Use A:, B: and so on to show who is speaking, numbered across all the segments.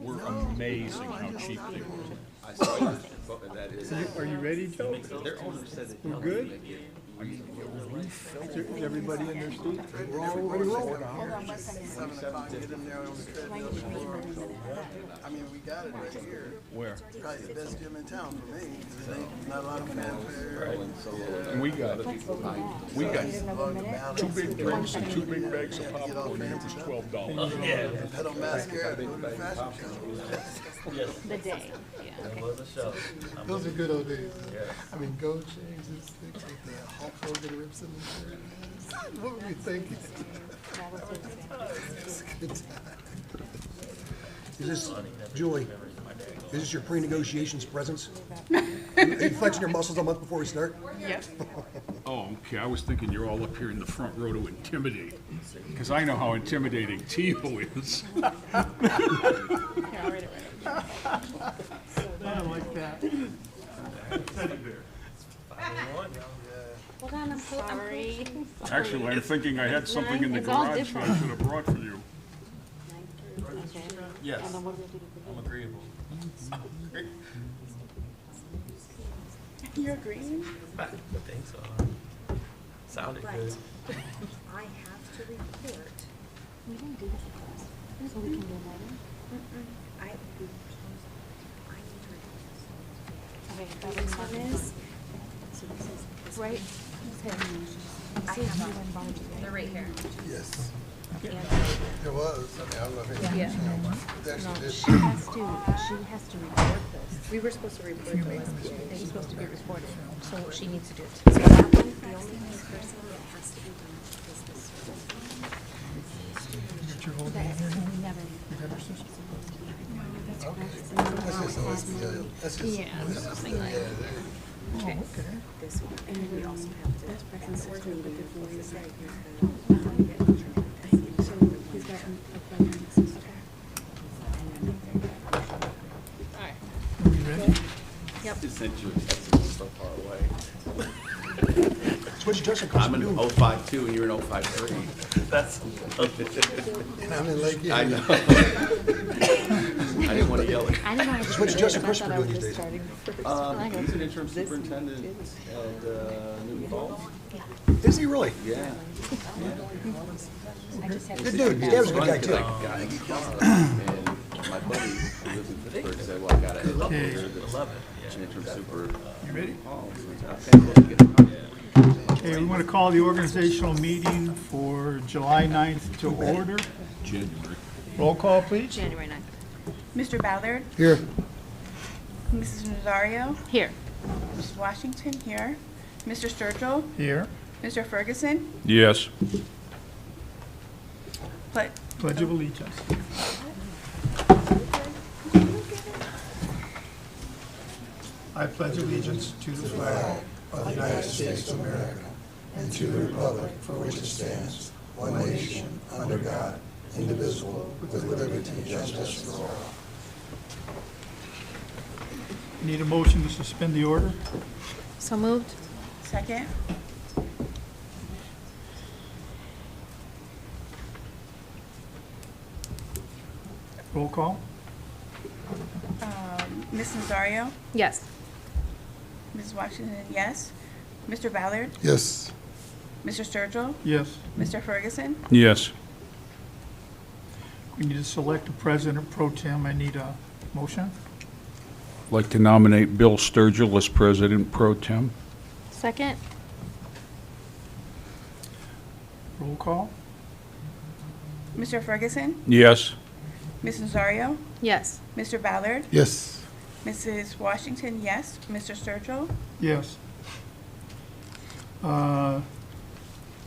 A: were amazing how cheap they were.
B: I saw that is.
C: Are you ready, Joe?
B: Their owner said that.
C: We're good? Is everybody in their seat? We're all ready to roll.
D: Hold on one second.
E: 7 o'clock, get them there on the treadmill before. I mean, we got it right here.
A: Where?
E: Probably the best gym in town for me. 'Cause it ain't not a lot of fanfare.
A: And we got 2 big drinks and 2 big bags of popcorn, and it was $12.
E: Pedal mascara, go to the fashion show.
D: The day, yeah.
F: It was a show.
C: Those are good old days. I mean, gold chains and sticks with the Hulk Hogan rips in the shirt. What were we thinking? It's a good time.
G: Is this, Julie, is this your pre-negotiations presence? Are you flexing your muscles a month before we start?
D: Yep.
A: Oh, okay, I was thinking you're all up here in the front row to intimidate, because I know how intimidating Tio is.
C: I like that.
D: Hold on, I'm sorry.
A: Actually, I'm thinking I had something in the
D: It's all
A: garage that I
D: different.
A: should have brought for you.
D: Okay.
F: Yes,
D: And then what do we do?
F: I'm agreeable.
D: You're agreeing?
F: I think so. Sounded good.
H: I have to report.
D: We didn't do this. So we can do that.
H: I need
D: Okay, that was one is, right? Okay.
H: I have them. They're right here.
C: Yes,
H: And
C: it was. I mean, I don't know if it,
H: Yeah.
C: it actually did.
D: She has to report this.
H: we were supposed to report this.
D: It's supposed to be reported, so she needs to do it.
H: So that one, the only person that has to be done is this one.
C: Get your whole
D: That,
C: name here.
D: we never.
C: That's just,
D: Yeah, something like.
C: oh, okay.
H: This one. And then we also have to.
D: That's preference.
H: Board meeting before we start.
D: So he's got a preference. Alright.
C: Are we ready?
B: Just sent you a text from so far away.
G: Switch adjustment comes
B: I'm
G: from
B: in
G: you.
B: 052 and you're in 053.
F: That's,
C: And I'm in Lake
B: I
C: Erie.
B: know. I didn't want to yell at
D: I didn't know.
G: Switch adjustment Chris for doing these days.
B: He's an interim superintendent at Newton Falls.
G: Is he really?
B: Yeah.
D: I just had to.
G: Good dude. His dad was a good guy too.
B: And my buddy who lives in Pittsburgh said, well, I got to
C: Okay.
B: an interim super.
C: You ready?
B: Oh, so I said, okay, let's get it.
C: Okay, we want to call the organizational meeting for July 9th to order.
A: January.
C: Roll call, please.
D: January 9th.
I: Mr. Ballard,
G: Here.
I: Mrs. Nazario,
D: Here.
I: Mrs. Washington here, Mr. Sturgill,
C: Here.
I: Mr. Ferguson,
A: Yes.
C: Pledge of Allegiance. I pledge allegiance to the flag
J: of the United States of America and to the republic for which it stands, one nation, under God, indivisible, with liberty and justice for all.
C: Need a motion to suspend the order?
D: So moved.
I: second.
C: Roll call?
I: Ms. Nazario,
D: Yes.
I: Mrs. Washington, yes. Mr. Ballard,
J: Yes.
I: Mr. Sturgill,
C: Yes.
I: Mr. Ferguson,
A: Yes.
C: We need to select a president pro tem. I need a motion.
A: Like to nominate Bill Sturgill as president pro tem.
D: Second?
C: Roll call?
I: Mr. Ferguson,
A: Yes.
I: Ms. Nazario,
D: Yes.
I: Mr. Ballard,
J: Yes.
I: Mrs. Washington, yes. Mr. Sturgill,
C: Yes.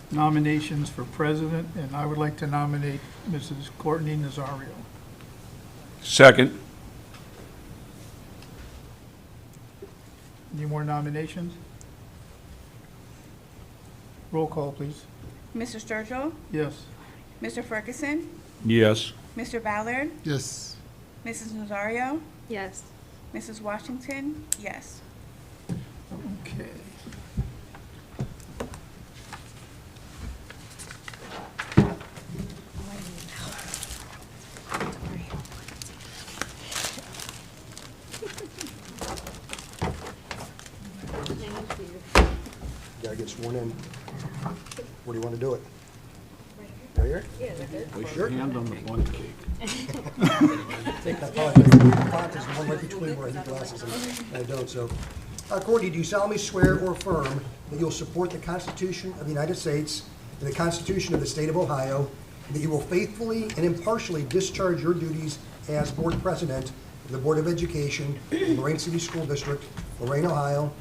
C: Nominations for president, and I would like to nominate Mrs. Courtney Nazario.
A: Second.
C: Any more nominations? Roll call, please.
I: Mr. Sturgill,
C: Yes.
I: Mr. Ferguson,
A: Yes.
I: Mr. Ballard,
J: Yes.
I: Mrs. Nazario,
D: Yes.
I: Mrs. Washington, yes.
C: Okay.
G: sworn in. Where do you want to do it? Right here?
A: Place your hand on the bundt cake.
G: I apologize. The font is one right between where I need glasses and I don't, so. Courtney, do you solemnly swear or affirm that you'll support the Constitution of the United States and the Constitution of the State of Ohio, and that you will faithfully and impartially discharge your duties as Board President of the Board of Education in Lorain City School District, Lorain, Ohio,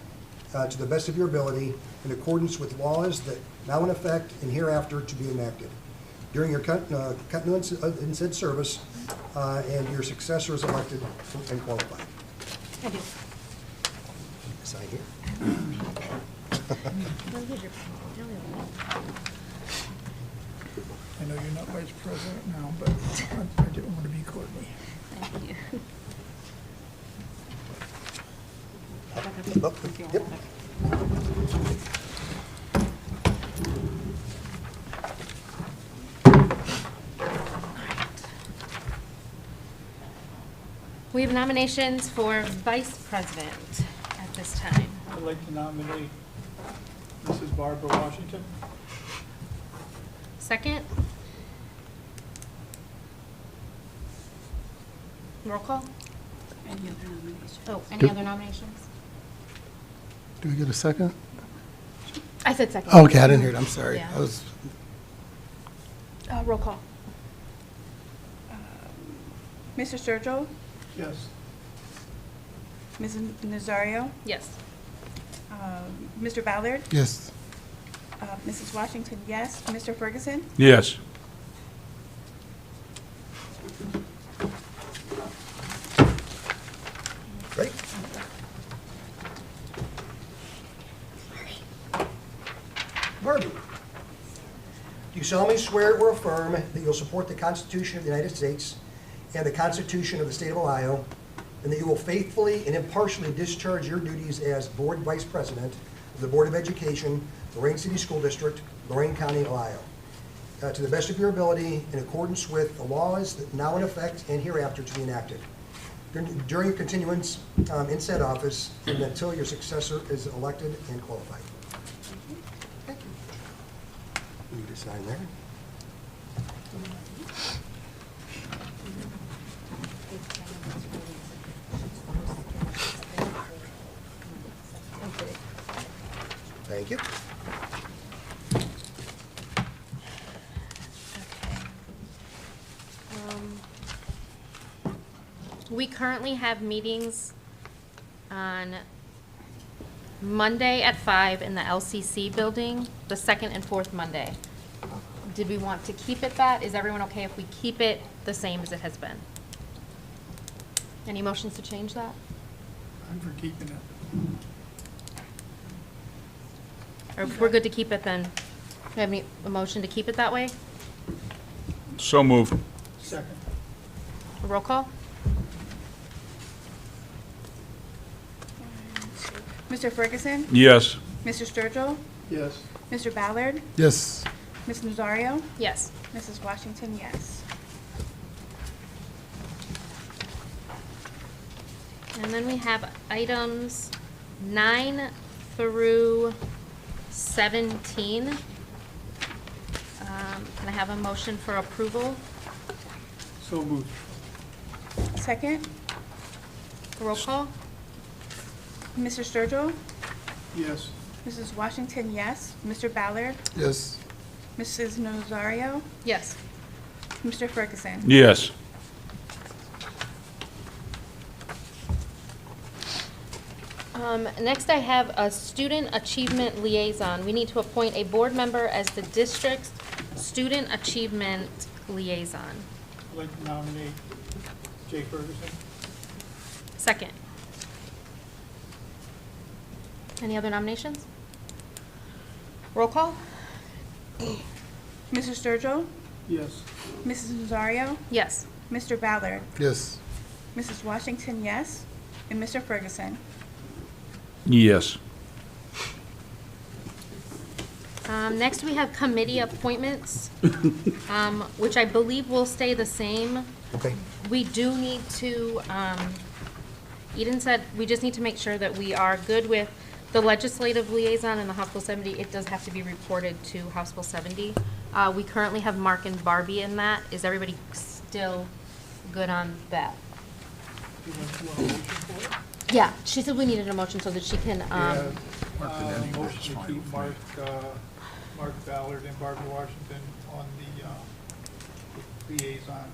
G: to the best of your ability, in accordance with laws that now in effect and hereafter to be enacted? During your continuance in said service, and your successor is elected and qualified.
D: I do.
G: Sign here.
E: I know you're not vice president now, but I didn't want to be Courtney.
D: Thank you.
G: Yep.
H: We have nominations for vice president at this time.
E: I'd like to nominate Mrs. Barbara Washington.
H: Second? Roll call?
D: Any other nominations?
H: Oh, any other nominations?
C: Do we get a second?
H: I said second.
C: Okay, I didn't hear it. I'm sorry.
H: Yeah.
C: I was,
I: Roll call. Mr. Sturgill,
E: Yes.
I: Mrs. Nazario,
H: Yes.
I: Mr. Ballard,
C: yes.
I: Mrs. Washington, yes. Mr. Ferguson,
A: Yes.
G: Ready? Barbie, do you solemnly swear or affirm that you'll support the Constitution of the United States and the Constitution of the State of Ohio, and that you will faithfully and impartially discharge your duties as Board Vice President of the Board of Education, Lorain City School District, Lorain County, Ohio, to the best of your ability in accordance with the laws that now in effect and hereafter to be enacted? During your continuance in said office and until your successor is elected and qualified. Thank you. You need to sign there. Thank you.
H: We currently have meetings on Monday at 5 in the LCC building, the second and fourth Monday. Did we want to keep it that? Is everyone okay if we keep it the same as it has been? Any motions to change that?
E: I'm for keeping it.
H: Or if we're good to keep it then, do you have a motion to keep it that way?
A: So move.
E: Second.
H: Roll call?
I: Mr. Ferguson,
A: Yes.
I: Mr. Sturgill,
E: Yes.
I: Mr. Ballard,
C: Yes.
I: Ms. Nazario,
H: Yes.
I: Mrs. Washington, yes.
H: And then we have items 9 through 17. Can I have a motion for approval?
E: So moved.
I: Second,
H: Roll call?
I: Mr. Sturgill,
E: Yes.
I: Mrs. Washington, yes. Mr. Ballard,
C: Yes.
I: Mrs. Nazario,
H: Yes.
I: Mr. Ferguson.
A: Yes.
H: Next, I have a student achievement liaison. We need to appoint a board member as the district's student achievement liaison.
E: I'd like to nominate Jay Ferguson.
H: Second. Any other nominations? Roll call?
I: Mr. Sturgill,
E: Yes.
I: Mrs. Nazario,
H: Yes.
I: Mr. Ballard,
C: Yes.
I: Mrs. Washington, yes. And Mr. Ferguson.
A: Yes.
H: Next, we have committee appointments, which I believe will stay the same.
G: Okay.
H: We do need to, Eden said, we just need to make sure that we are good with The legislative liaison and the House Bill 70, it does have to be reported to House Bill 70. We currently have Mark and Barbie in that. Is everybody still good on that?
C: You want a motion for it?
H: Yeah, she said we needed a motion so that she can,
C: Yeah,
A: Mark Benetti is
C: motion to
A: fine
C: keep
A: with me.
C: Mark Ballard and Barbara Washington on the liaison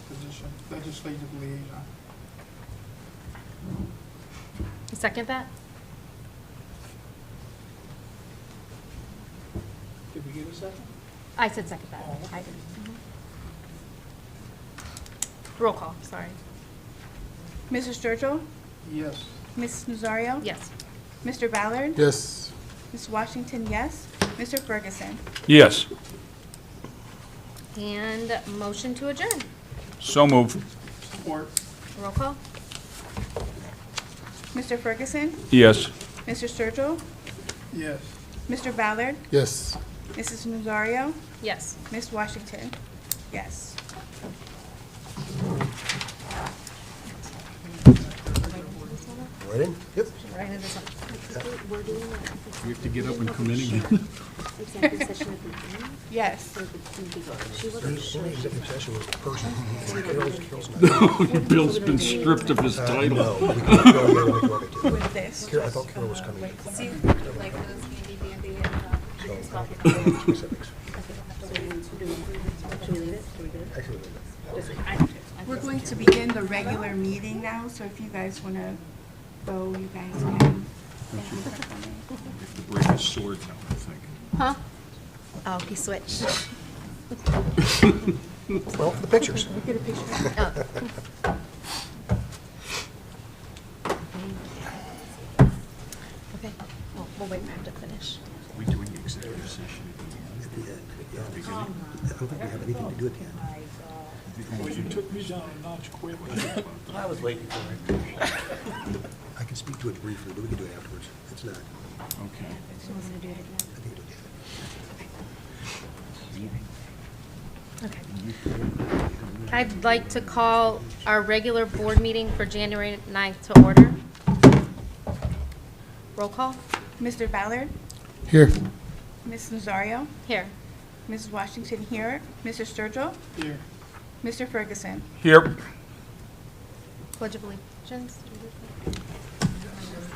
C: position, legislative liaison.
H: second that?
C: Did we get a second?
H: I said second that.
C: Oh, okay.
H: I did. Roll call, sorry.
I: Mrs. Sturgill?
C: Yes.
I: Mrs. Nazario?
H: Yes.
I: Mr. Ballard?
C: Yes.
I: Ms. Washington, yes. Mr. Ferguson?
A: Yes.
H: And motion to adjourn.
A: So move.
C: Support.
H: Roll call?
I: Mr. Ferguson?
A: Yes.
I: Mr. Sturgill?
C: Yes.
I: Mr. Ballard?
C: Yes.
I: Mrs. Nazario?
H: Yes.
I: Ms. Washington? Yes.
G: Right in? Yep.
H: Right into this one.
D: We're doing
A: We have to get up and come in again.
D: executive session at the beginning,
I: Yes.
D: so she wasn't
G: The
D: sure.
G: only executive session was the person. Carol's
A: Bill's been stripped of his title.
G: No, we can go there when we go back to it.
I: With this.
G: Carol, I thought Carol was coming.
D: Like those handy dandy and,
G: Specifics.
D: should we leave it? Should we do it?
G: Actually,
I: We're going to begin the regular meeting now, so if you guys want to go, you guys can. Thank you for coming.
A: We have to break his sword now, I think.
H: Huh? Oh, he switched.
G: well, for the pictures.
H: Oh. Okay, we'll wait for him to finish.
A: Are we doing the executive session at
G: At the end, yeah.
A: beginning?
G: I don't think we have anything to do at the end.
C: Well, you took me down a notch quick.
F: I was waiting for it.
G: I can speak to it briefly, but we can do it afterwards. It's not,
A: Okay.
D: So we're gonna do it again.
G: I think it'll get it.
H: Okay. I'd like to call our regular board meeting for January 9th to order. Roll call?
I: Mr. Ballard?
C: Here.
I: Ms. Nazario?
H: Here.
I: Mrs. Washington here. Mr. Sturgill?
C: Here.
I: Mr. Ferguson?
A: Here.
H: Pledge of Allegiance.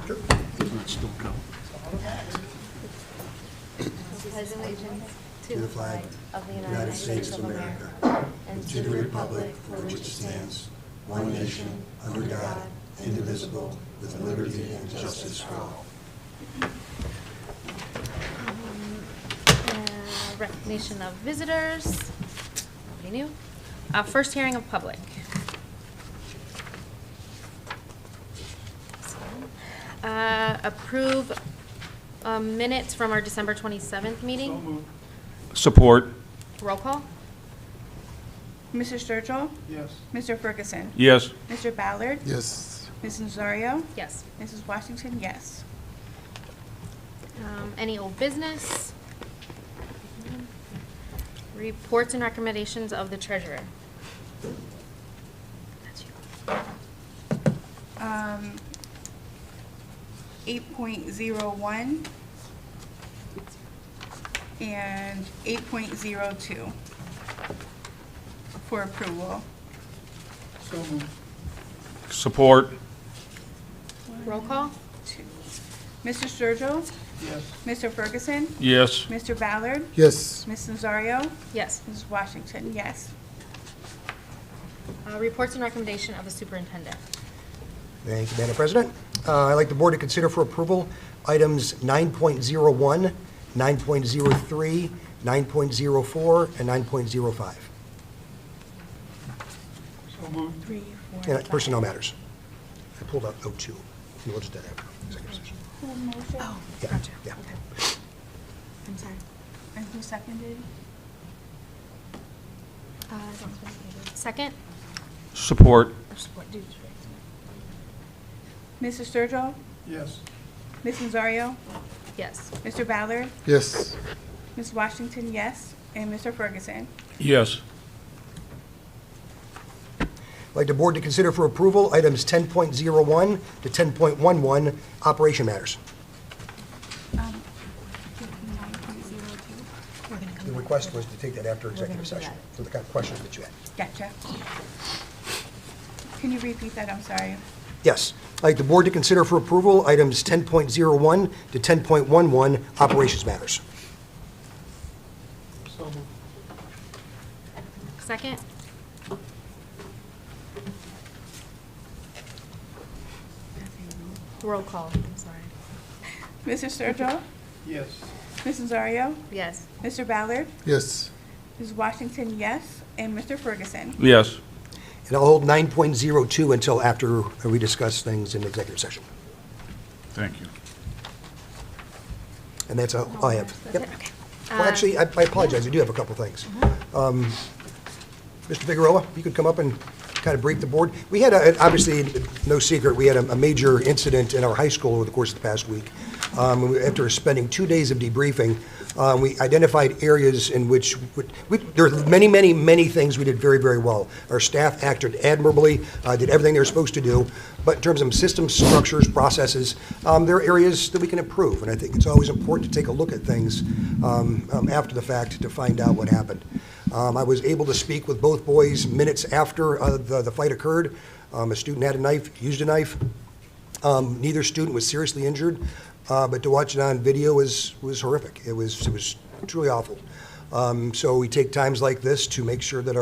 A: Doesn't it still go?
D: Pledge allegiance
G: To the flag
D: of the
G: United States of America,
D: and
G: to the republic for which it stands, one nation, under God, indivisible, with liberty and justice for all.
H: Recognition of visitors. Nobody new. First hearing of public. Approve minutes from our December 27th meeting.
A: Support.
H: Roll call?
I: Mr. Sturgill?
C: Yes.
I: Mr. Ferguson?
A: Yes.
I: Mr. Ballard?
C: Yes.
I: Ms. Nazario?
H: Yes.
I: Mrs. Washington, yes.
H: Any old business? Reports and recommendations of the treasurer. That's you.
I: 8.01 and 8.02 for approval.
C: So moved.
A: Support.
H: Roll call?
I: Two. Mr. Sturgill?
C: Yes.
I: Mr. Ferguson?
A: Yes.
I: Mr. Ballard?
C: Yes.
I: Ms. Nazario?
H: Yes.
I: Mrs. Washington, yes.
H: Reports and recommendation of the superintendent.
G: Thank you, Madam President. I'd like the board to consider for approval items 9.01, 9.03, 9.04, and 9.05.
C: So moved.
I: 3, 4,
G: And personnel matters. I pulled out 02. We'll just do that after executive session.
I: Motion.
H: Oh,
G: Yeah,
H: gotcha.
G: yeah.
H: Okay. I'm sorry.
I: And who seconded?
H: Second?
A: Support.
H: Or support, do-
I: Mr. Sturgill?
C: Yes.
I: Ms. Nazario?
H: Yes.
I: Mr. Ballard?
C: Yes.
I: Ms. Washington, yes. And Mr. Ferguson?
A: Yes.
G: I'd like the board to consider for approval items 10.01 to 10.11, operation matters.
I: 9.02.
G: The request was to take that after executive session, for the kind of questions that you had.
I: Gotcha. Can you repeat that? I'm sorry.
G: Yes. I'd like the board to consider for approval items 10.01 to 10.11, operations matters.
C: So moved.
H: Second? Roll call, I'm sorry.
I: Mr. Sturgill?
C: Yes.
I: Mrs. Zario?
H: Yes.
I: Mr. Ballard?
C: Yes.
I: Ms. Washington, yes. And Mr. Ferguson?
F: Yes.
G: And I'll hold 9.02 until after we discuss things in executive session.
A: Thank you.
G: And that's all I have.
H: That's
G: Yep.
H: it? Okay.
G: Well, actually, I apologize, I do have a couple things. Mr. Figueroa, if you could come up and kind of brief the board. We had, obviously, no secret, we had a major incident in our high school over the course of the past week. After spending 2 days of debriefing, we identified areas in which, there are many, many, many things we did very, very well. Our staff acted admirably, did everything they were supposed to do, but in terms of systems, structures, processes, there are areas that we can improve, and I think it's always important to take a look at things after the fact to find out what happened. I was able to speak with both boys minutes after the fight occurred. A student had a knife, used a knife. Neither student was seriously injured, but to watch it on video was horrific. It was truly awful. So we take times like this to make sure that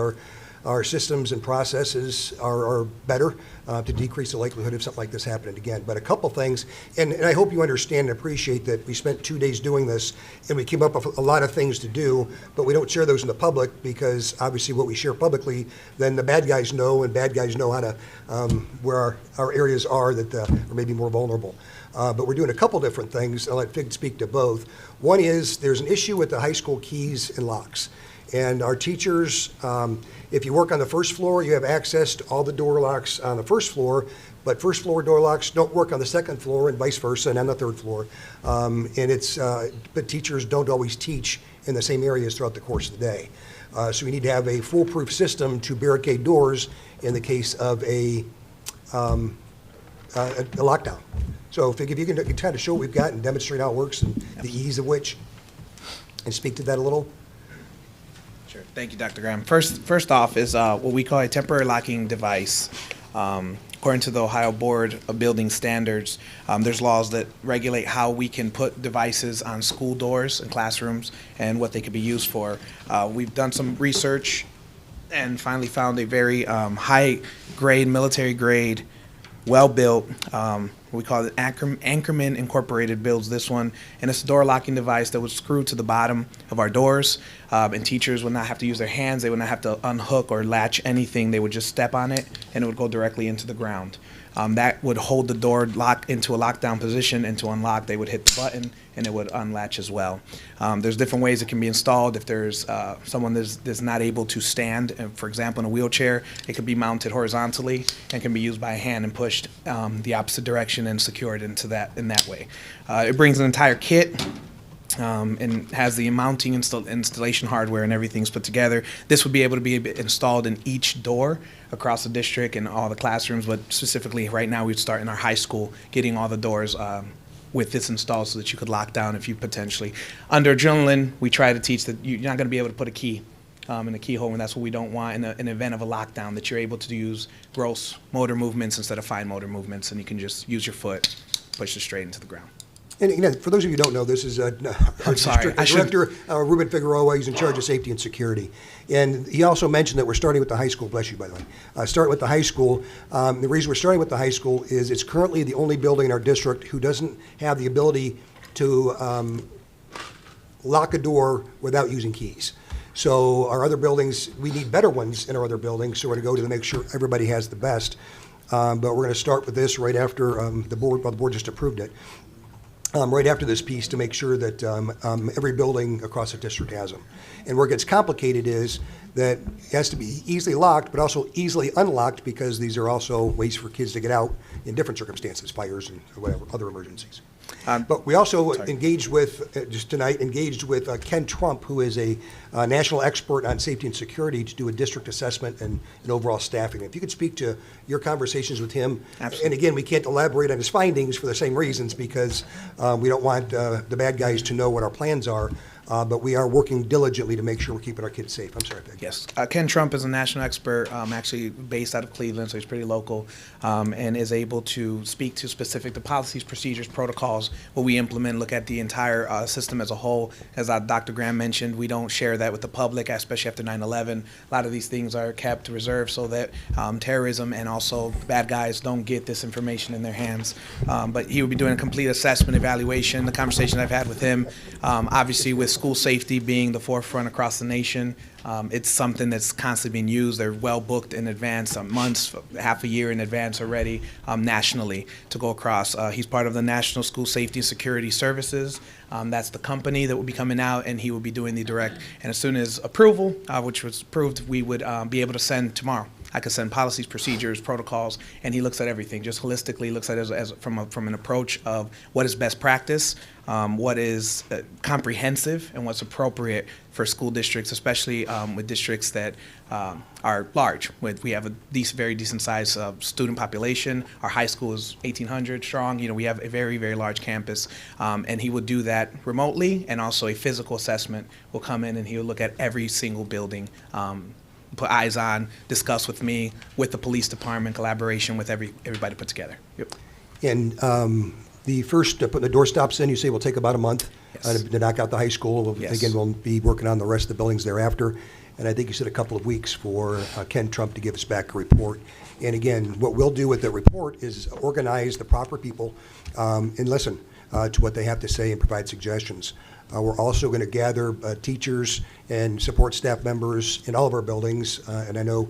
G: our systems and processes are better to decrease the likelihood of something like this happening again. But a couple things, and I hope you understand and appreciate that we spent 2 days doing this, and we came up with a lot of things to do, but we don't share those in the public because obviously what we share publicly, then the bad guys know, and bad guys know how to, where our areas are that are maybe more vulnerable. But we're doing a couple different things. I'll let Fig speak to both. One is there's an issue with the high school keys and locks. And our teachers, if you work on the first floor, you have access to all the door locks on the first floor, but first floor door locks don't work on the second floor and vice versa, and on the third floor. But teachers don't always teach in the same areas throughout the course of the day. So we need to have a foolproof system to barricade doors in the case of a lockdown. So if you can kind of show what we've got and demonstrate how it works and the ease of which, and speak to that a little.
K: Sure. Thank you, Dr. Graham. First off is what we call a temporary locking device. According to the Ohio Board of Building Standards, there's laws that regulate how we can put devices on school doors and classrooms and what they could be used for. We've done some research and finally found a very high-grade, military-grade, well-built, we call it Anchorman Incorporated builds this one, and it's a door locking device that would screw to the bottom of our doors, and teachers would not have to use their hands, they would not have to unhook or latch anything, they would just step on it and it would go directly into the ground. That would hold the door locked into a lockdown position, and to unlock they would hit the button and it would unlatch as well. There's different ways it can be installed. If there's someone that's not able to stand, for example in a wheelchair, it could be mounted horizontally and can be used by hand and pushed the opposite direction and secured into that in that way. It brings an entire kit. And has the mounting installation hardware and everything's put together. This would be able to be installed in each door across the district and all the classrooms, but specifically right now we'd start in our high school, getting all the doors with this installed so that you could lock down if you potentially. Under adrenaline, we try to teach that you're not going to be able to put a key in the keyhole, and that's what we don't want in an event of a lockdown, that you're able to use gross motor movements instead of fine motor movements, and you can just use your foot, push it straight into the ground.
G: And again, for those of you who don't know, this is our Director, Ruben Figueroa. He's in charge of safety and security. And he also mentioned that we're starting with the high school, bless you, by the way, starting with the high school. The reason we're starting with the high school is it's currently the only building in our district who doesn't have the ability to lock a door without using keys. So our other buildings, we need better ones in our other buildings, so we're going to go to make sure everybody has the best. But we're going to start with this right after the board just approved it. Right after this piece to make sure that every building across the district has them. And where it gets complicated is that it has to be easily locked, but also easily unlocked, because these are also ways for kids to get out in different circumstances, fires and whatever, other emergencies. But we also engaged with, just tonight, Ken Trump, who is a national expert on safety and security, to do a district assessment and overall staffing. If you could speak to your conversations with him.
K: Absolutely.
G: And again, we can't elaborate on his findings for the same reasons, because we don't want the bad guys to know what our plans are. But we are working diligently to make sure we're keeping our kids safe. I'm sorry, Peg.
K: Yes. Ken Trump is a national expert, actually based out of Cleveland, so he's pretty local, and is able to speak to the policies, procedures, protocols, what we implement, look at the entire system as a whole. As Dr. Graham mentioned, we don't share that with the public, especially after 9/11. A lot of these things are kept reserved so that terrorism and also bad guys don't get this information in their hands. But he will be doing a complete assessment, evaluation. The conversation I've had with him, obviously with school safety being the forefront across the nation, it's something that's constantly being used. They're well booked in advance, months, half a year in advance already, nationally to go across. He's part of the National School Safety and Security Services. That's the company that will be coming out, and he will be doing the direct. And as soon as approval, which was approved, we would be able to send tomorrow. I could send policies, procedures, protocols, and he looks at everything, just holistically looks at it as from an approach of what is best practice, what is comprehensive, and what's appropriate for school districts, especially with districts that are large. We have a very decent sized student population. Our high school is 1,800 strong. We have a very, very large campus, and he will do that remotely, and also a physical assessment will come in, and he will look at every single building, put eyes on, discuss with me, with the police department, collaboration with everybody put together. Yep.
G: And the first, putting the door stops in, you say will take about a month.
K: Yes.
G: To knock out the high school.
K: Yes.
G: Again, we'll be working on the rest of the buildings thereafter. And I think you said a couple of weeks for Ken Trump to give us back a report. And again, what we'll do with the report is organize the proper people and listen to what they have to say and provide suggestions. We're also going to gather teachers and support staff members in all of our buildings, and I know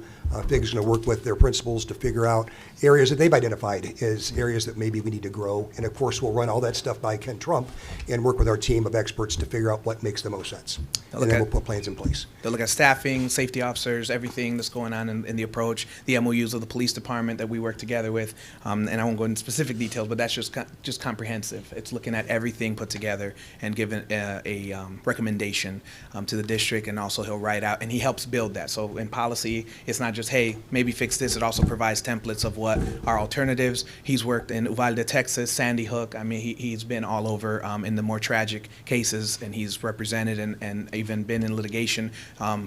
G: FIG's going to work with their principals to figure out areas that they've identified as areas that maybe we need to grow. And of course, we'll run all that stuff by Ken Trump and work with our team of experts to figure out what makes the most sense. And then we'll put plans in place.
K: They'll look at staffing, safety officers, everything that's going on in the approach, the MOUs of the police department that we work together with, and I won't go into specific details, but that's just comprehensive. It's looking at everything put together and giving a recommendation to the district, and also he'll write out, and he helps build that. So in policy, it's not just, hey, maybe fix this. It also provides templates of what are alternatives. He's worked in Uvalde, Texas, Sandy Hook. I mean, he's been all over in the more tragic cases, and he's represented and even been in litigation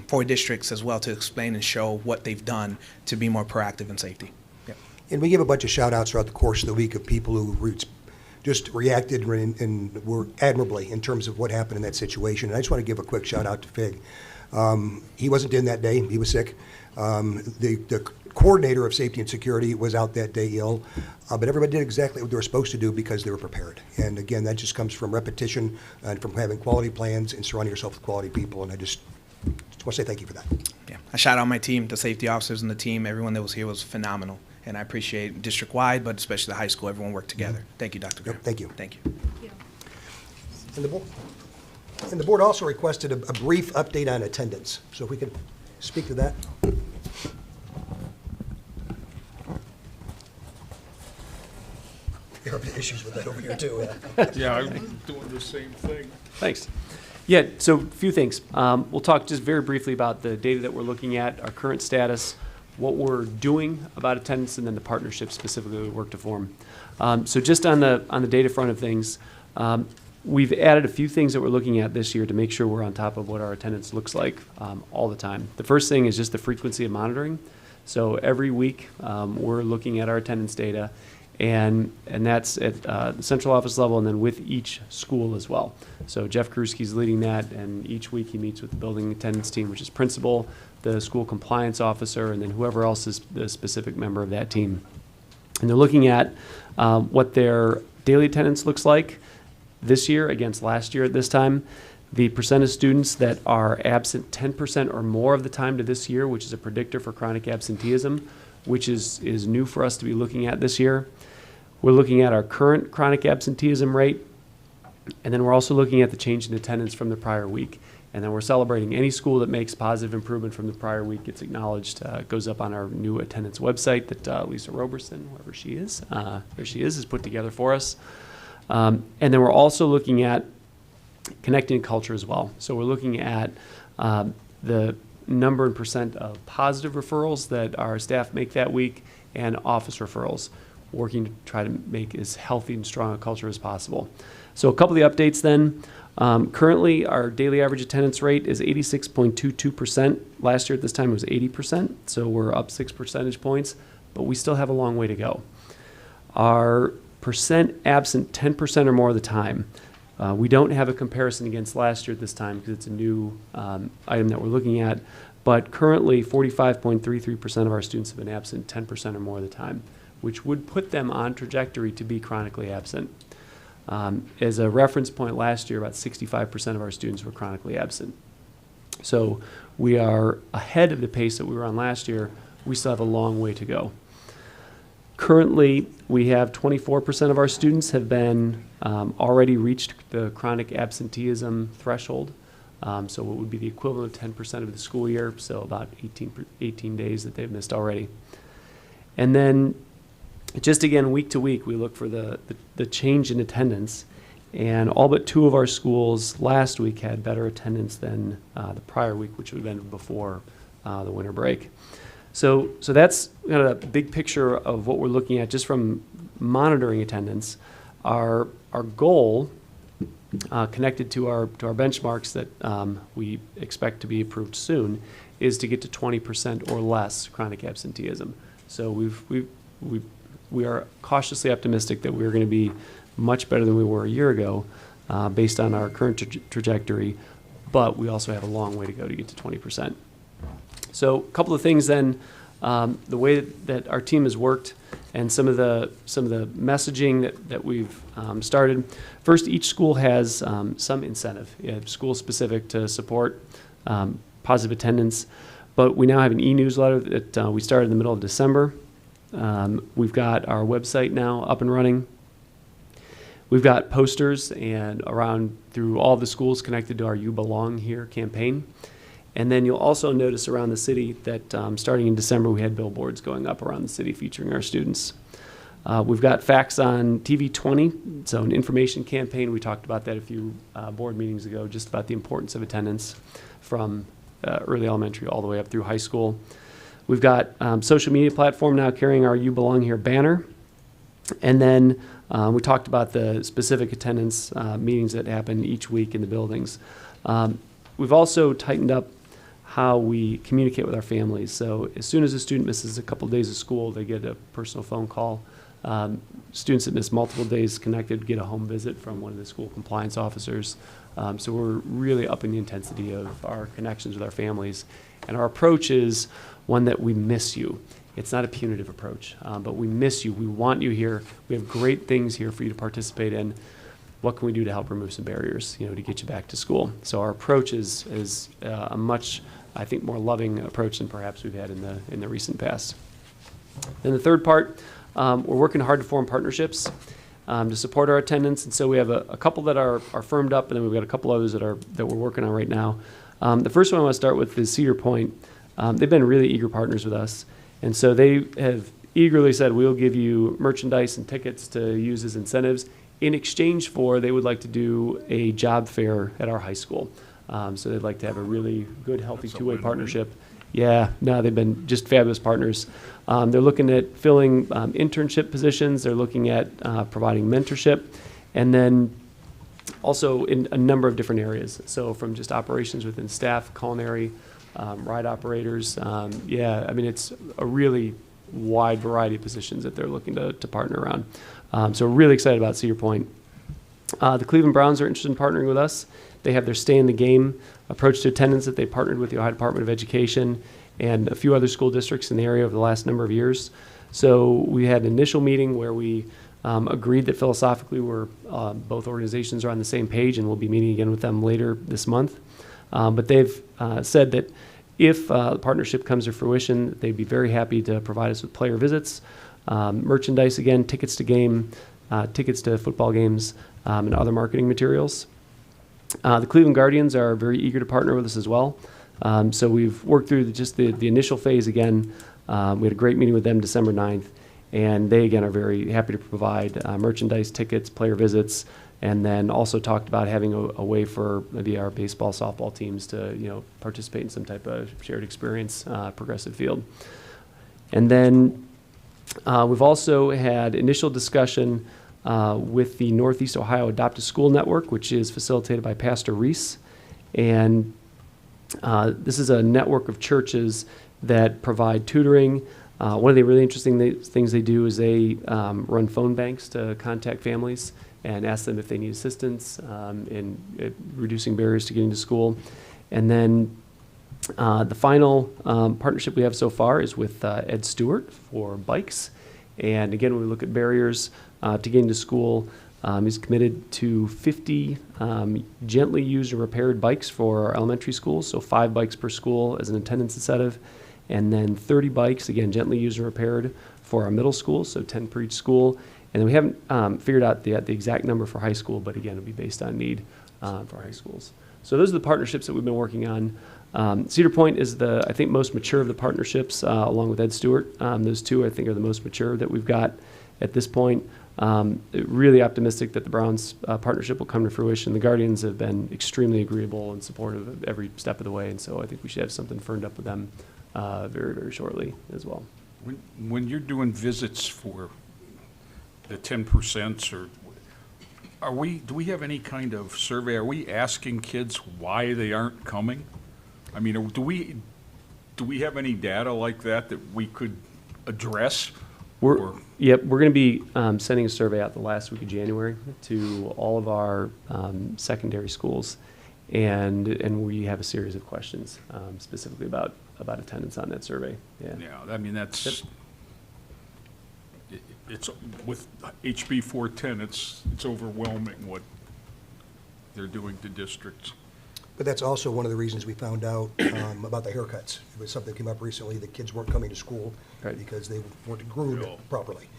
K: for districts as well to explain and show what they've done to be more proactive in safety. Yep.
G: And we give a bunch of shout outs throughout the course of the week of people who just reacted and were admirably in terms of what happened in that situation. And I just want to give a quick shout out to Fig. He wasn't in that day. He was sick. The coordinator of safety and security was out that day ill, but everybody did exactly what they were supposed to do because they were prepared. And again, that just comes from repetition and from having quality plans and surrounding yourself with quality people. And I just want to say thank you for that.
K: Yeah, I shout out my team, the safety officers and the team. Everyone that was here was phenomenal. And I appreciate district-wide, but especially the high school, everyone worked together. Thank you, Dr. Graham.
G: Yep, thank you.
K: Thank you.
G: And the board also requested a brief update on attendance. So if we could speak to that. There are issues with that over here too.
A: Yeah, I'm doing the same thing.
L: Thanks. Yeah, so a few things. We'll talk just very briefly about the data that we're looking at, our current status, what we're doing about attendance, and then the partnership specifically we work to form. So just on the data front of things, we've added a few things that we're looking at this year to make sure we're on top of what our attendance looks like all the time. The first thing is just the frequency of monitoring. So every week we're looking at our attendance data, and that's at the central office level and then with each school as well. So Jeff Kruski's leading that, and each week he meets with the building attendance team, which is principal, the school compliance officer, and then whoever else is the specific member of that team. And they're looking at what their daily attendance looks like this year against last year at this time. The percent of students that are absent 10% or more of the time to this year, which is a predictor for chronic absenteeism, which is new for us to be looking at this year. We're looking at our current chronic absenteeism rate, and then we're also looking at the change in attendance from the prior week. And then we're celebrating any school that makes positive improvement from the prior week gets acknowledged. Goes up on our new attendance website that Lisa Roberson, whoever she is, there she is put together for us. And then we're also looking at connecting culture as well. So we're looking at the number and percent of positive referrals that our staff make that week and office referrals, working to try to make as healthy and strong a culture as possible. So a couple of the updates then. Currently, our daily average attendance rate is 86.22%. Last year at this time it was 80%, so we're up 6 percentage points, but we still have a long way to go. Our percent absent 10% or more of the time. We don't have a comparison against last year at this time because it's a new item that we're looking at, but currently 45.33% of our students have been absent 10% or more of the time, which would put them on trajectory to be chronically absent. As a reference point, last year about 65% of our students were chronically absent. So we are ahead of the pace that we were on last year. We still have a long way to go. Currently, we have 24% of our students have been already reached the chronic absenteeism threshold. So it would be the equivalent of 10% of the school year, so about 18 days that they've missed already. And then just again, week to week, we look for the change in attendance. And all but 2 of our schools last week had better attendance than the prior week, which would have been before the winter break. So that's kind of a big picture of what we're looking at just from monitoring attendance. Our goal, connected to our benchmarks that we expect to be approved soon, is to get to 20% or less chronic absenteeism. So we are cautiously optimistic that we're going to be much better than we were a year ago based on our current trajectory, but we also have a long way to go to get to 20%. So a couple of things then, the way that our team has worked and some of the messaging that we've started. First, each school has some incentive, school specific, to support positive attendance, but we now have an e-newsletter that we started in the middle of December. We've got our website now up and running. We've got posters and around through all the schools connected to our You Belong Here campaign. And then you'll also notice around the city that starting in December, we had billboards going up around the city featuring our students. We've got facts on TV 20, so an information campaign. We talked about that a few board meetings ago, just about the importance of attendance from early elementary all the way up through high school. We've got social media platform now carrying our You Belong Here banner. And then we talked about the specific attendance meetings that happen each week in the buildings. We've also tightened up how we communicate with our families. So as soon as a student misses a couple of days of school, they get a personal phone call. Students that miss multiple days connected get a home visit from one of the school compliance officers. So we're really upping the intensity of our connections with our families. And our approach is one that we miss you. It's not a punitive approach, but we miss you. We want you here. We have great things here for you to participate in. What can we do to help remove some barriers, to get you back to school? So our approach is a much, I think, more loving approach than perhaps we've had in the recent past. Then the third part, we're working hard to form partnerships to support our attendance, and so we have a couple that are firmed up, and then we've got a couple others that we're working on right now. The first one I want to start with is Cedar Point. They've been really eager partners with us, and so they have eagerly said, we'll give you merchandise and tickets to use as incentives. In exchange for, they would like to do a job fair at our high school. So they'd like to have a really good, healthy two-way partnership. Yeah, no, they've been just fabulous partners. They're looking at filling internship positions. They're looking at providing mentorship, and then also in a number of different areas. So from just operations within staff, culinary, ride operators. It's a really wide variety of positions that they're looking to partner around. So we're really excited about Cedar Point. The Cleveland Browns are interested in partnering with us. They have their Stay in the Game approach to attendance that they partnered with the Ohio Department of Education and a few other school districts in the area over the last number of years. So we had an initial meeting where we agreed that philosophically both organizations are on the same page, and we'll be meeting again with them later this month. But they've said that if the partnership comes to fruition, they'd be very happy to provide us with player visits, merchandise, again, tickets to game, tickets to football games, and other marketing materials. The Cleveland Guardians are very eager to partner with us as well. So we've worked through just the initial phase again. We had a great meeting with them December 9th, And they, again, are very happy to provide merchandise, tickets, player visits, and then also talked about having a way for maybe our baseball, softball teams to, participate in some type of shared experience, Progressive Field. And then we've also had initial discussion with the Northeast Ohio Adopt a School Network, which is facilitated by Pastor Reese. And this is a network of churches that provide tutoring. One of the really interesting things they do is they run phone banks to contact families and ask them if they need assistance in reducing barriers to getting to school. And then the final partnership we have so far is with Ed Stewart for bikes. And again, when we look at barriers to getting to school, he's committed to 50 gently used and repaired bikes for our elementary schools, so 5 bikes per school as an attendance incentive, and then 30 bikes, again, gently used and repaired for our middle schools, so 10 per each school. And then we haven't figured out the exact number for high school, but again, it'll be based on need for high schools. So those are the partnerships that we've been working on. Cedar Point is I think, most mature of the partnerships, along with Ed Stewart. Those two, I think, are the most mature that we've got at this point. Really optimistic that the Browns partnership will come to fruition. The Guardians have been extremely agreeable and supportive of every step of the way, and so I think we should have something firmed up with them very, very shortly as well.
A: When you're doing visits for the 10%, or do we have any kind of survey? Are we asking kids why they aren't coming? I mean, do we have any data like that we could address?
L: We're going to be sending a survey out the last week of January to all of our secondary schools, and we have a series of questions specifically about attendance on that survey. Yeah,
A: I mean, it's with HB 410, it's overwhelming what they're doing to districts.
G: But that's also one of the reasons we found out about the haircuts. It was something that came up recently, that kids weren't coming to school because they weren't groomed properly.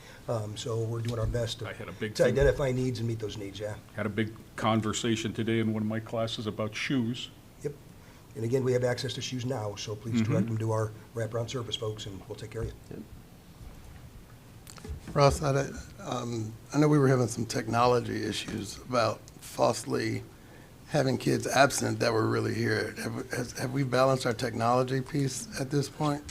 G: So we're doing our best to identify needs and meet those needs, yeah.
A: Had a big conversation today in one of my classes about shoes.
G: Yep. And again, we have access to shoes now, so please direct them to our wraparound service folks, and we'll take care of you.
L: Yep.
E: Ross, I know we were having some technology issues about falsely having kids absent that were really here. Have we balanced our technology piece at this point?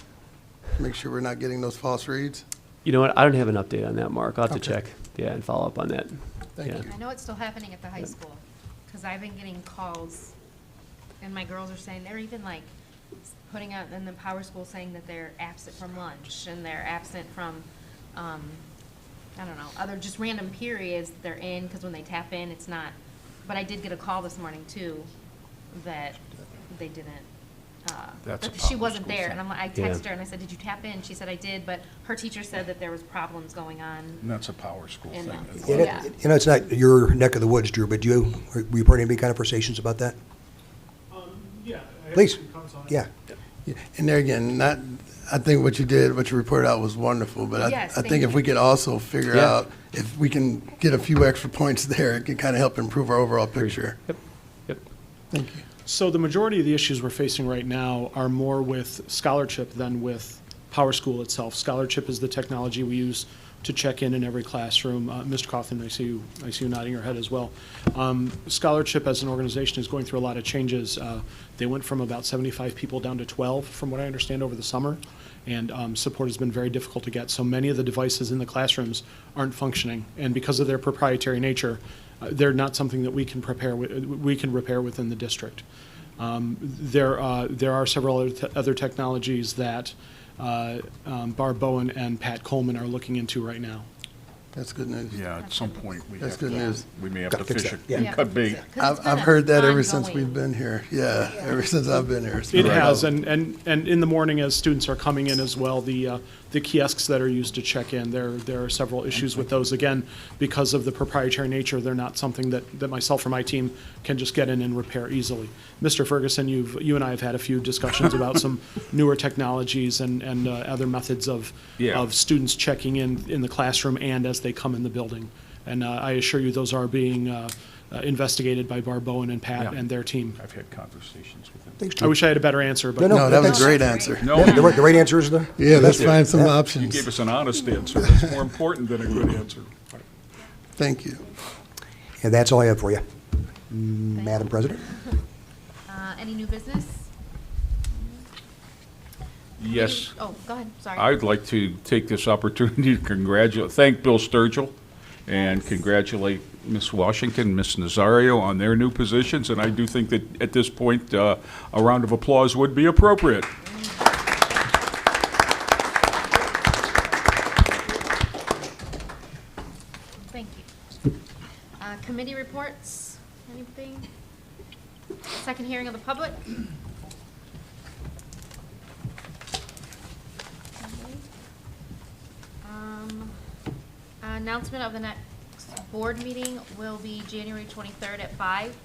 E: Make sure we're not getting those false reads?
L: You know what? I don't have an update on that, Mark. I'll have to check, and follow up on that.
E: Thank you.
H: I know it's still happening at the high school, because I've been getting calls, and my girls are saying, they're even like putting out in the power school saying that they're absent from lunch, and they're absent from, I don't know, other just random periods that they're in, because when they tap in, it's not. But I did get a call this morning, too, that they didn't, that she wasn't there. And I texted her and I said, did you tap in? She said, I did, but her teacher said that there was problems going on.
A: And that's a power school thing.
G: It's not your neck of the woods, Drew, but were you part of any kind of conversations about that?
M: Yeah.
G: Please, yeah.
E: And there again, I think what you reported out was wonderful, but I think if we could also figure out if we can get a few extra points there, it can kind of help improve our overall picture.
L: Yep.
E: Thank you.
M: So the majority of the issues we're facing right now are more with Scholarship than with Power School itself. Scholarship is the technology we use to check in every classroom. Mr. Coughlin, I see you nodding your head as well. Scholarship as an organization is going through a lot of changes. They went from about 75 people down to 12, from what I understand, over the summer. And support has been very difficult to get. So many of the devices in the classrooms aren't functioning. And because of their proprietary nature, they're not something that we can repair within the district. There are several other technologies that Barb Bowen and Pat Coleman are looking into right now.
E: That's good news.
A: Yeah, at some point we may have to
G: fix
A: fish
G: that.
A: it.
G: Yeah.
A: Cut bait.
E: I've heard that ever since we've been here. Yeah, ever since I've been here.
M: It has, and in the morning as students are coming in as well, the kiosks that are used to check in, there are several issues with those. Again, because of the proprietary nature, they're not something that myself or my team can just get in and repair easily. Mr. Ferguson, you and I have had a few discussions about some newer technologies and other methods of students checking in the classroom and as they come in the building. And I assure you those are being investigated by Barb Bowen and Pat
A: Yeah.
M: and their team.
A: I've had conversations with him.
G: Thanks,
M: I
G: Chief.
M: wish I had a better answer, but.
E: No, that was a
G: that's-
E: great answer.
A: No,
G: Yeah, the right answer is the.
E: Yeah, let's find some
A: you
E: options.
A: gave us an honest answer. That's more important than a good answer.
E: Thank you.
G: And that's all I have for you. Madam President?
H: Any new business?
A: Yes.
H: Oh, go ahead, sorry.
A: I'd like to take this opportunity to thank Bill Sturgill and congratulate Ms. Washington, Ms. Nazario on their new positions. And I do think that at this point, a round of applause would be appropriate.
H: Thank you. Committee reports, anything? Second hearing of the public? Announcement of the next board meeting will be January 23rd at 5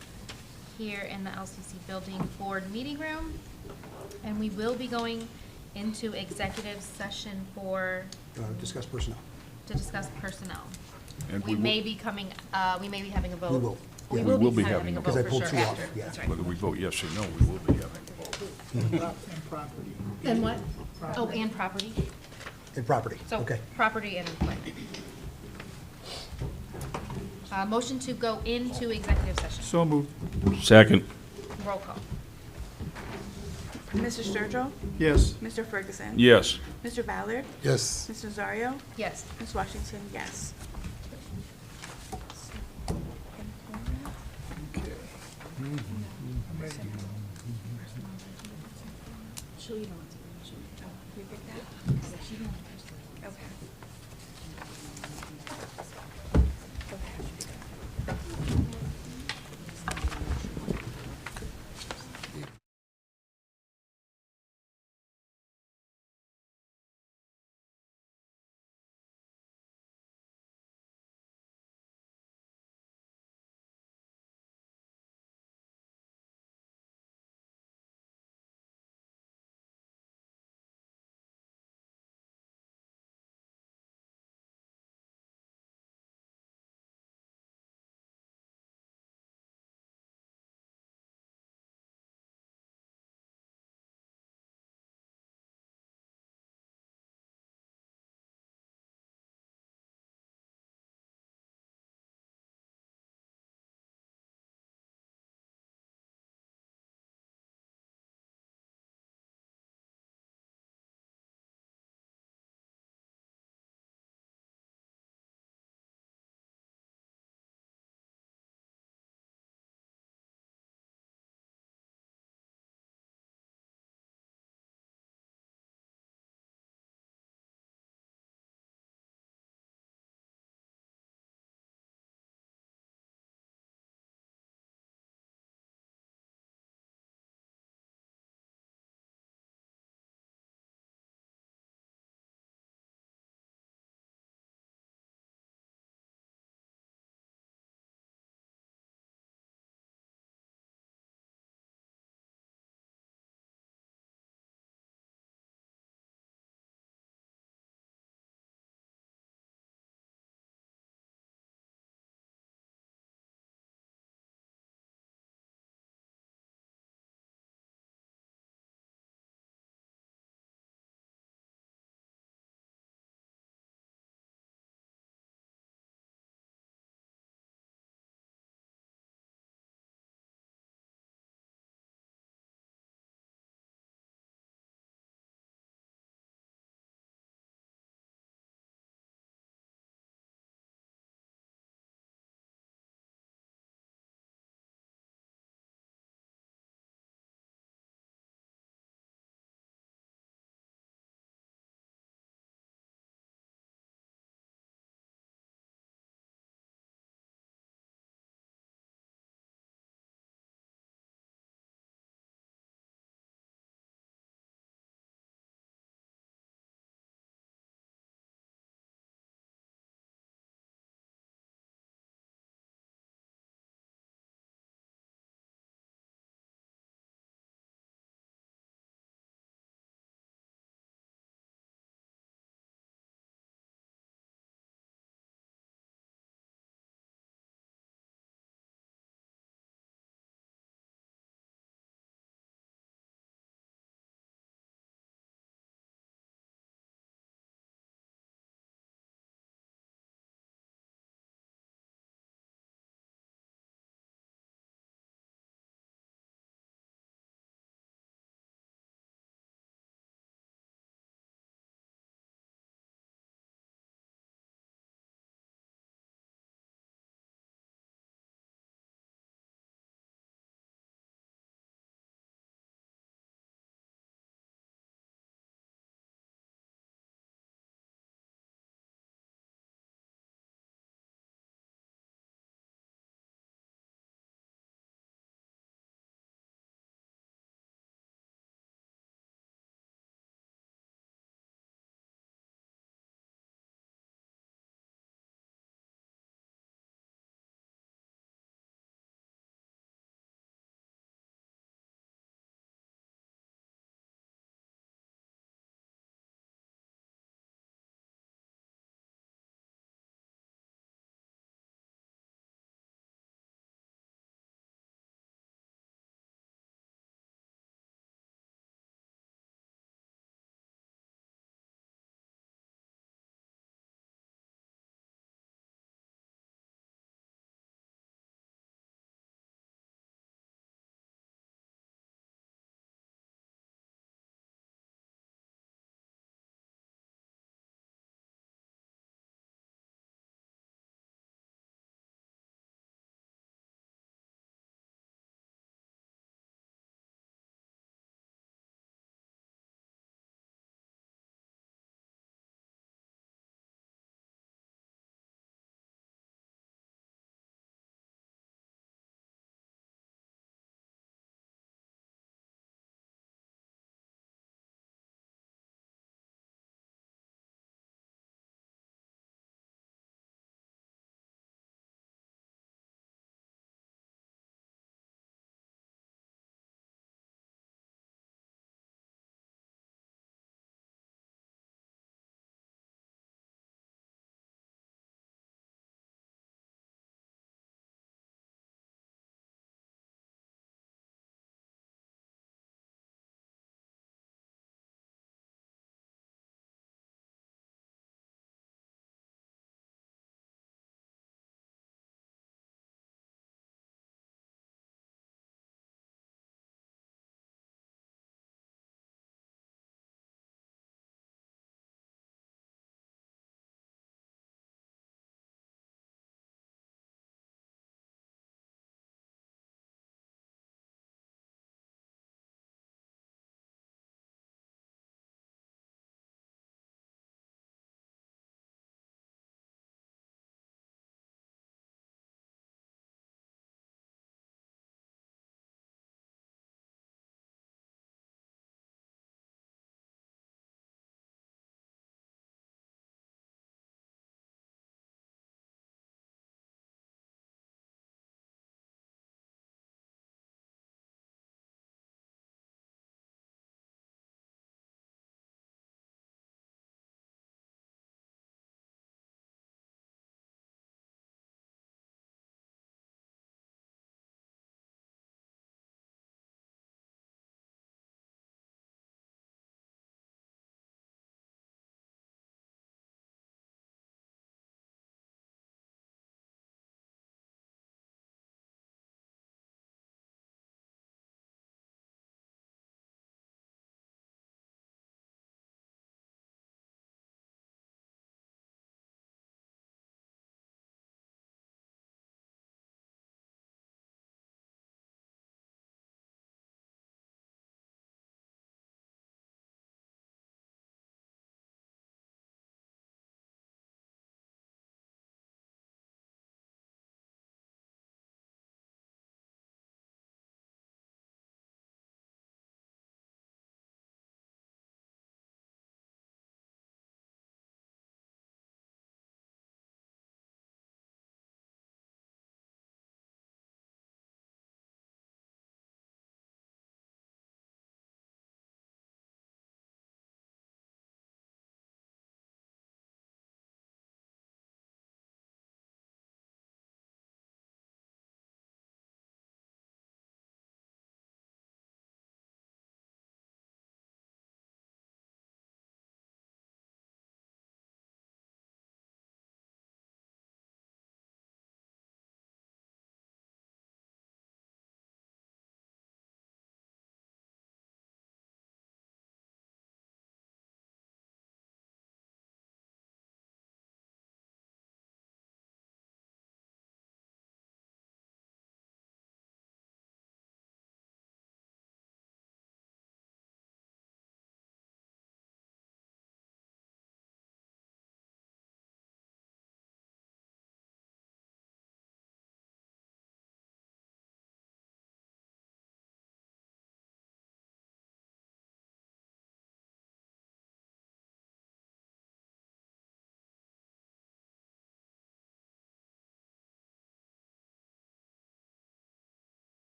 H: here in the LCC building board meeting room. And we will be going into executive session for,
G: Discuss personnel.
H: to discuss personnel.
A: And
H: We
A: will-
H: may be coming, we may be having a vote.
G: We will.
H: We
G: Yeah.
H: will
A: We will
H: be
A: be
H: having
A: having
H: a
A: a
H: vote
G: vote.
H: for
G: Because I
H: sure
G: pulled two
H: after.
G: off, yeah.
H: That's right.
A: Whether we vote yes or no, we will be having.
H: And what? Oh, and property.
G: And property,
H: So,
G: okay.
H: property and employment. Motion to go into executive session.
A: So moved. Second.
H: Roll call.
I: Mr. Sturgill?
A: Yes.
I: Mr. Ferguson?
A: Yes.
I: Mr. Ballard?
E: Yes.
I: Ms. Nazario?
H: Yes.
I: Ms. Washington, yes.
D: Sure you don't want to. Sure.
I: You get that?
D: She don't.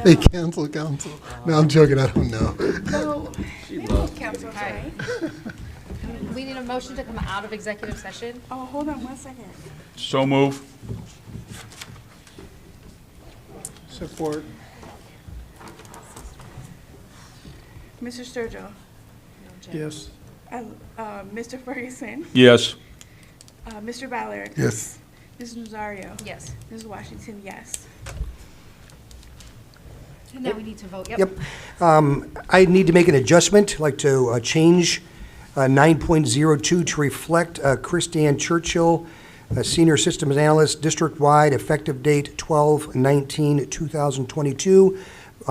C: They cancel council. No, I'm joking, I don't know.
I: No, they don't cancel, right?
H: We need a motion to come out of executive session.
I: Oh, hold on 1 second.
A: So move.
C: Support.
I: Mr. Sturgill,
C: Yes.
I: Mr. Ferguson,
A: Yes.
I: Mr. Ballard,
E: Yes.
I: Ms. Nazario,
H: Yes.
I: Ms. Washington, yes.
H: And now we need to vote.
G: Yep. I need to make an adjustment, I'd like to change 9.02 to reflect Christiane Churchill, Senior Systems Analyst, district-wide, effective date 12/19/2022,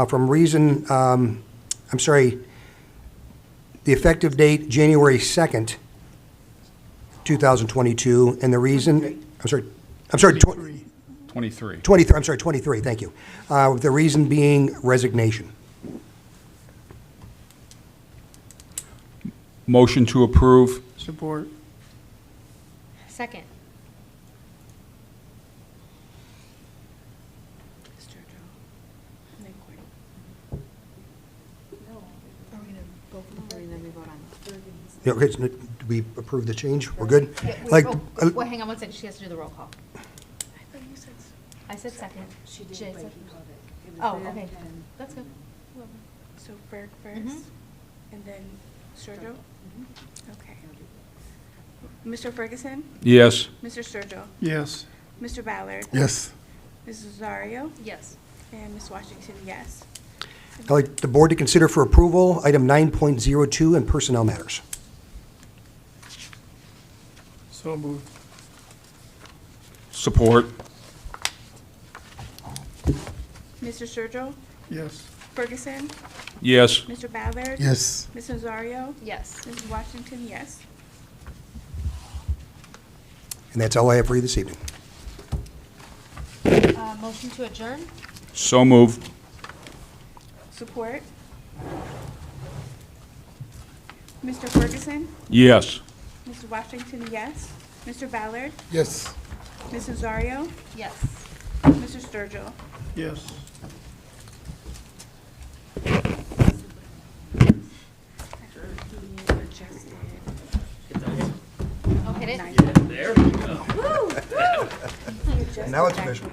G: from reason, I'm sorry, the effective date, January 2nd, 2022, and the reason, I'm sorry,
A: 23.
G: 23, I'm sorry, 23, thank you. The reason being resignation.
A: Motion to approve.
C: Support.
H: Second.
I: Sturgill, and then Courtney.
G: Yeah, okay, so do we approve the change? We're good? Like,
H: Well, hang on one second, she has to do the roll call.
I: I thought you said.
H: I said second. She did. Oh, okay, that's good.
I: So Ferg first, and then Sturgill? Okay. Mr. Ferguson,
A: Yes.
I: Mr. Sturgill,
C: Yes.
I: Mr. Ballard,
E: Yes.
I: Ms. Nazario,
H: Yes.
I: and Ms. Washington, yes.
G: I'd like the board to consider for approval item 9.02 and personnel matters.
C: So moved.
A: Support.
I: Mr. Sturgill,
C: Yes.
I: Ferguson,
A: Yes.
I: Mr. Ballard,
E: Yes.
I: Ms. Nazario,
H: Yes.
I: Ms. Washington, yes.
G: And that's all I have for you this evening.
H: Motion to adjourn?
A: So moved.
I: Support. Mr. Ferguson,
A: Yes.
I: Ms. Washington, yes. Mr. Ballard,
E: Yes.
I: Ms. Nazario,
H: Yes.
I: Mr. Sturgill.
C: Yes.
H: Okay,
F: There we go.
G: And now it's official.